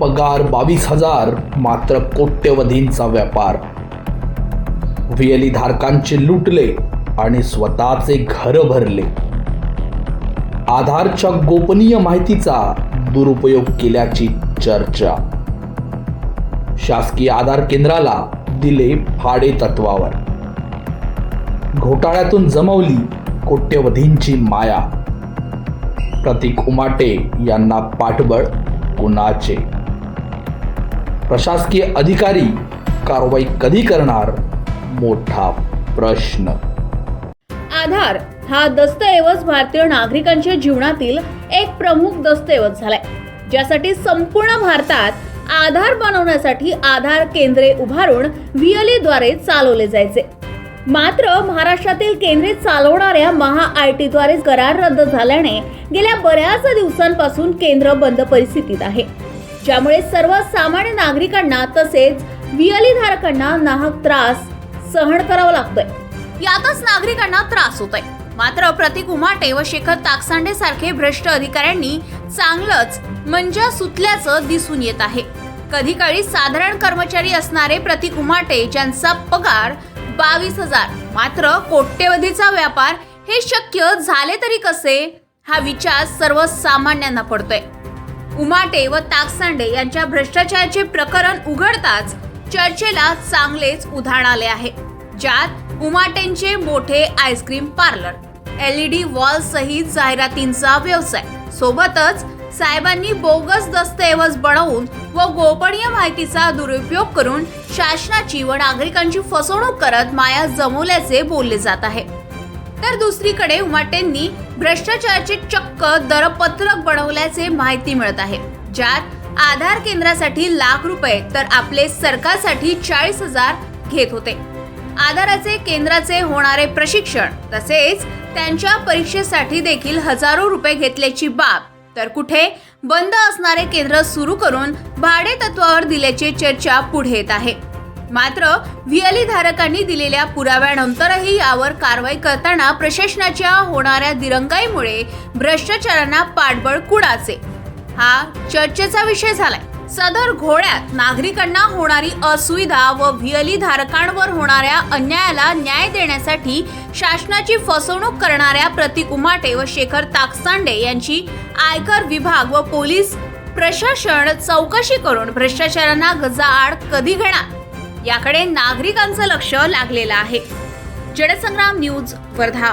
पगार 22,000, मात्र कोट्यवधींचा व्यापार. VLE धारकांचे लुटले आणि स्वतःचे घर भरले. आधारच्या गोपनीय माहितीचा दुरुपयोग केल्याची चर्चा. शासकीय आधार केंद्राला दिले भाडे तत्वावर. घोटाळ्यातून जमवली कोट्यवधींची माया. प्रतीक उमाटे यांना पाठबळ कुणाचे? प्रशासकीय अधिकारी कारवाई कधी करणार? मोठा प्रश्न. आधार हा दस्तऐवज भारतीय नागरिकांच्या जीवनातील एक प्रमुख दस्तऐवज झालाय, ज्यासाठी संपूर्ण भारतात आधार बनवण्यासाठी आधार केंद्रे उभारून VLE द्वारे चालवले जायचे. मात्र महाराष्ट्रातील केंद्रे चालवणाऱ्या MahaIT द्वारे करार रद्द झाल्याने गेल्या बऱ्याच दिवसांपासून केंद्र बंद परिस्थितीत आहे, ज्यामुळे सर्वसामान्य नागरिकांना तसेच VLE धारकांना नाहक त्रास सहन करावा लागतोय. यातच नागरिकांना त्रास होतोय. मात्र प्रतीक उमाटे व शेखर ताकसांडे सारखे भ्रष्ट अधिकाऱ्यांनी चांगलंच मंजा सुतल्याचं दिसून येत आहे. कधी काळी साधारण कर्मचारी असणारे प्रतीक उमाटे, ज्यांचा पगार 22,000, मात्र कोट्यवधीचा व्यापार, हे शक्य झाले तरी कसे, हा विचार सर्वसामान्यांना पडतोय. उमाटे व ताकसांडे यांच्या भ्रष्टाचाराचे प्रकरण उघडताच चर्चेला चांगलेच उधाण आले आहे, ज्यात उमाटेंचे मोठे आईस्क्रीम पार्लर, LED वॉल सहित जाहिरातींचा व्यवसाय, सोबतच साहेबांनी बोगस दस्तऐवज बनवून व गोपनीय माहितीचा दुरुपयोग करून शासनाची व नागरिकांची फसवणूक करत माया जमवल्याचे बोलले जात आहे. तर दुसरीकडे उमाटेंनी भ्रष्टाचाराचे चक्क दरपत्रक बनवल्याचे माहिती मिळत आहे, ज्यात आधार केंद्रासाठी लाख रुपये तर आपले सरकारसाठी 40,000 घेत होते. आधाराचे केंद्राचे होणारे प्रशिक्षण तसेच त्यांच्या परीक्षेसाठी देखील हजारो रुपये घेतल्याची बाब, तर कुठे बंद असणारे केंद्र सुरू करून भाडे तत्वावर दिल्याची चर्चा पुढे येत आहे. मात्र VLE धारकांनी दिलेल्या पुराव्यानंतरही यावर कारवाई करताना प्रशासनाच्या होणाऱ्या दिरंगाईमुळे भ्रष्टाचारांना पाठबळ कुणाचे, हा चर्चेचा विषय झालाय. सदर घोळ्यात नागरिकांना होणारी असुविधा व VLE धारकांवर होणाऱ्या अन्यायाला न्याय देण्यासाठी शासनाची फसवणूक करणाऱ्या प्रतीक उमाटे व शेखर ताकसांडे यांची आयकर विभाग व पोलीस प्रशासन चौकशी करून भ्रष्टाचारांना गजाआड कधी घेणार, याकडे नागरिकांचं लक्ष लागलेलं आहे. जनसंग्राम न्यूज, वर्धा.